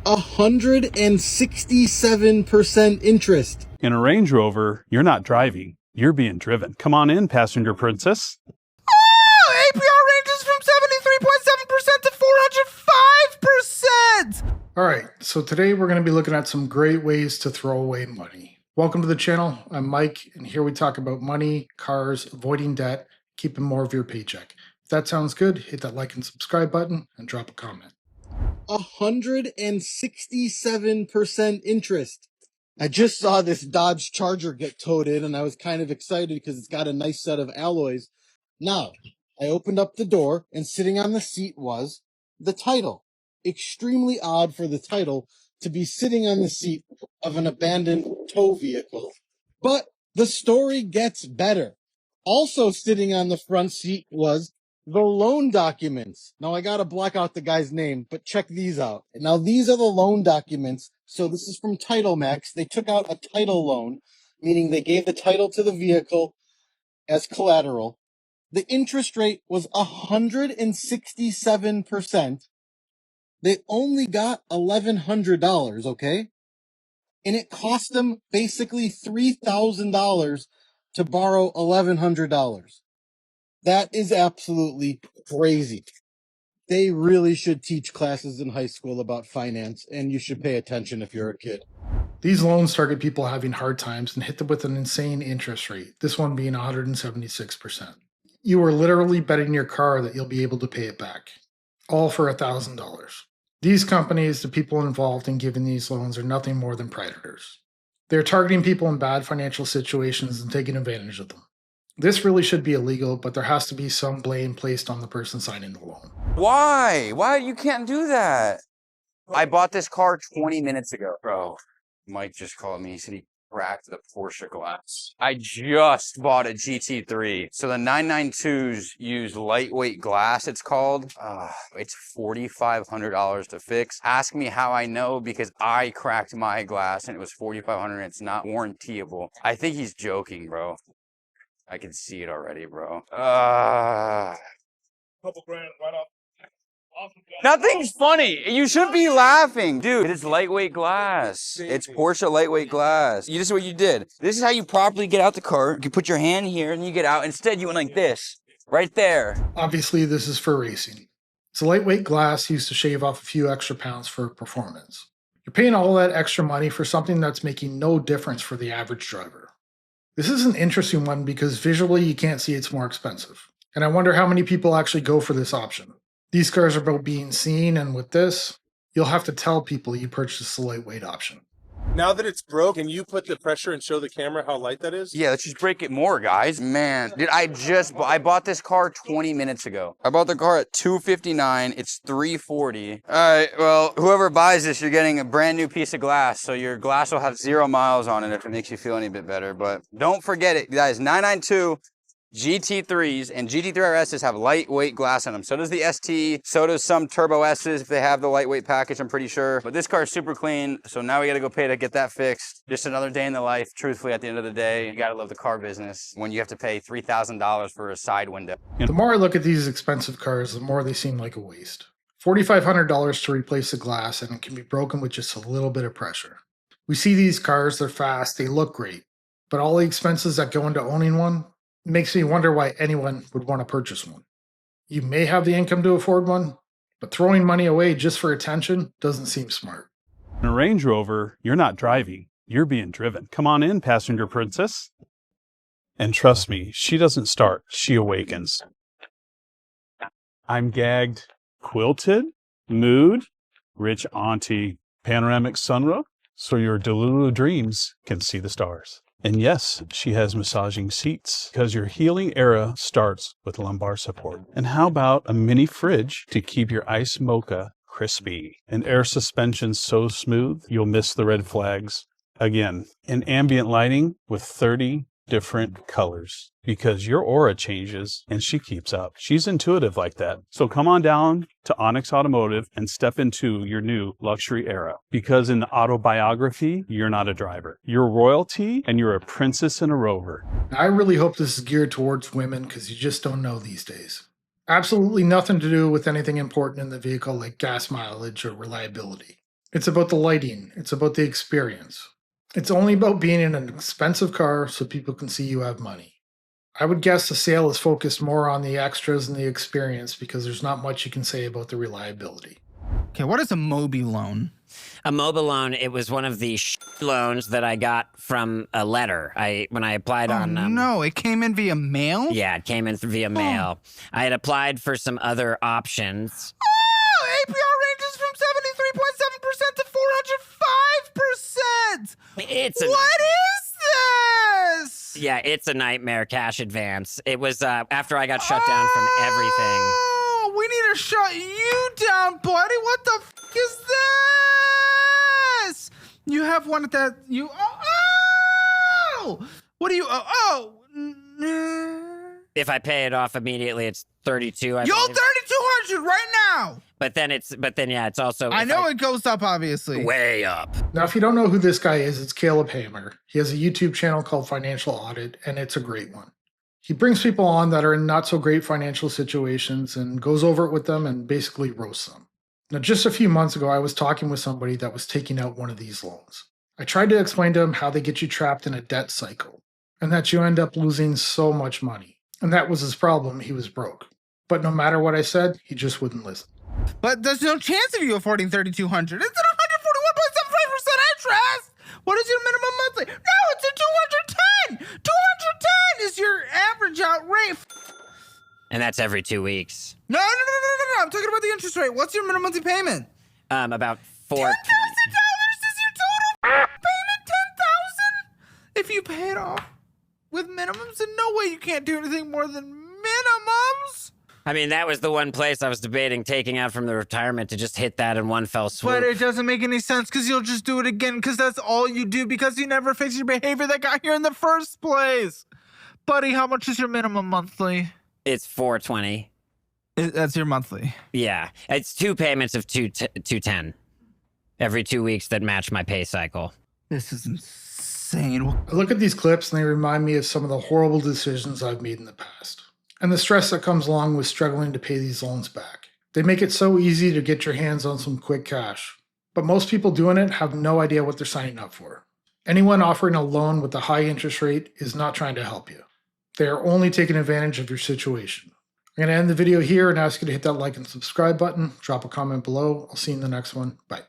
167% interest. In a Range Rover, you're not driving, you're being driven. Come on in, passenger princess. Oh, APR ranges from 73.7% to 405%. All right, so today we're going to be looking at some great ways to throw away money. Welcome to the channel. I'm Mike, and here we talk about money, cars, avoiding debt, keeping more of your paycheck. If that sounds good, hit that like and subscribe button and drop a comment. 167% interest. I just saw this Dodge Charger get towed in, and I was kind of excited because it's got a nice set of alloys. Now, I opened up the door, and sitting on the seat was the title. Extremely odd for the title to be sitting on the seat of an abandoned tow vehicle. But the story gets better. Also sitting on the front seat was the loan documents. Now, I gotta block out the guy's name, but check these out. Now, these are the loan documents. So this is from Title Max. They took out a title loan, meaning they gave the title to the vehicle as collateral. The interest rate was 167%. They only got $1,100, okay? And it cost them basically $3,000 to borrow $1,100. That is absolutely crazy. They really should teach classes in high school about finance, and you should pay attention if you're a kid. These loans target people having hard times and hit them with an insane interest rate, this one being 176%. You are literally betting your car that you'll be able to pay it back, all for $1,000. These companies, the people involved in giving these loans, are nothing more than predators. They're targeting people in bad financial situations and taking advantage of them. This really should be illegal, but there has to be some blame placed on the person signing the loan. Why? Why you can't do that? I bought this car 20 minutes ago. Bro, Mike just called me. He said he cracked the Porsche glass. I just bought a GT3. So the 992s use lightweight glass, it's called. It's $4,500 to fix. Ask me how I know, because I cracked my glass and it was $4,500 and it's not warrantyable. I think he's joking, bro. I can see it already, bro. Couple grand, why not? Awesome. Nothing's funny. You should be laughing. Dude, it's lightweight glass. It's Porsche lightweight glass. This is what you did. This is how you properly get out the car. You put your hand here and you get out. Instead, you went like this. Right there. Obviously, this is for racing. It's a lightweight glass used to shave off a few extra pounds for performance. You're paying all that extra money for something that's making no difference for the average driver. This is an interesting one because visually you can't see it's more expensive. And I wonder how many people actually go for this option. These cars are about being seen, and with this, you'll have to tell people you purchased the lightweight option. Now that it's broke, can you put the pressure and show the camera how light that is? Yeah, let's just break it more, guys. Man, dude, I bought this car 20 minutes ago. I bought the car at $259. It's $340. All right, well, whoever buys this, you're getting a brand new piece of glass. So your glass will have 0 miles on it if it makes you feel any bit better. But don't forget it, guys. 992 GT3s and GT3 RSs have lightweight glass in them. So does the ST, so does some Turbo S's if they have the lightweight package, I'm pretty sure. But this car is super clean, so now we gotta go pay to get that fixed. Just another day in the life. Truthfully, at the end of the day, you gotta love the car business when you have to pay $3,000 for a side window. The more I look at these expensive cars, the more they seem like a waste. $4,500 to replace the glass, and it can be broken with just a little bit of pressure. We see these cars, they're fast, they look great, but all the expenses that go into owning one, it makes me wonder why anyone would want to purchase one. You may have the income to afford one, but throwing money away just for attention doesn't seem smart. In a Range Rover, you're not driving, you're being driven. Come on in, passenger princess. And trust me, she doesn't start, she awakens. I'm gagged, quilted, mood, rich auntie, panoramic sunroof, so your Delulu dreams can see the stars. And yes, she has massaging seats because your healing era starts with lumbar support. And how about a mini fridge to keep your ice mocha crispy? And air suspension so smooth, you'll miss the red flags. Again, and ambient lighting with 30 different colors because your aura changes and she keeps up. She's intuitive like that. So come on down to Onyx Automotive and step into your new luxury era, because in the autobiography, you're not a driver. You're royalty and you're a princess in a Rover. Now, I really hope this is geared towards women because you just don't know these days. Absolutely nothing to do with anything important in the vehicle like gas mileage or reliability. It's about the lighting. It's about the experience. It's only about being in an expensive car so people can see you have money. I would guess the sale is focused more on the extras and the experience because there's not much you can say about the reliability. Okay, what is a Mobi loan? A mobile loan, it was one of the loans that I got from a letter. When I applied on... no, it came in via mail? Yeah, it came in via mail. I had applied for some other options. Oh, APR ranges from 73.7% to 405%! What is this? Yeah, it's a nightmare cash advance. It was after I got shut down from everything. Oh, we need to shut you down, buddy. What the f is this? You have one at that. What do you? If I pay it off immediately, it's 32. Yo, 3,200 right now. But then yeah, it's also. I know it goes up, obviously. Way up. Now, if you don't know who this guy is, it's Caleb Hamer. He has a YouTube channel called Financial Audit, and it's a great one. He brings people on that are in not so great financial situations and goes over it with them and basically roasts them. Now, just a few months ago, I was talking with somebody that was taking out one of these loans. I tried to explain to him how they get you trapped in a debt cycle and that you end up losing so much money. And that was his problem. He was broke. But no matter what I said, he just wouldn't listen. But there's no chance of you affording 3,200. It's at 141.75% interest. What is your minimum monthly? No, it's at 210. 210 is your average out rate. And that's every 2 weeks. No. I'm talking about the interest rate. What's your minimum monthly payment? About $4,000 $10,000 is your total payment. 10,000. If you pay it off with minimums, then no way you can't do anything more than minimums. I mean, that was the one place I was debating taking out from the retirement to just hit that in one fell swoop. But it doesn't make any sense because you'll just do it again because that's all you do because you never fix your behavior that got here in the first place. Buddy, how much is your minimum monthly? It's $420. That's your monthly. Yeah, it's 2 payments of $210 every 2 weeks that match my pay cycle. This is insane. I look at these clips and they remind me of some of the horrible decisions I've made in the past. And the stress that comes along with struggling to pay these loans back. They make it so easy to get your hands on some quick cash. But most people doing it have no idea what they're signing up for. Anyone offering a loan with a high interest rate is not trying to help you. They are only taking advantage of your situation. I'm going to end the video here and ask you to hit that like and subscribe button. Drop a comment below. I'll see you in the next one. Bye.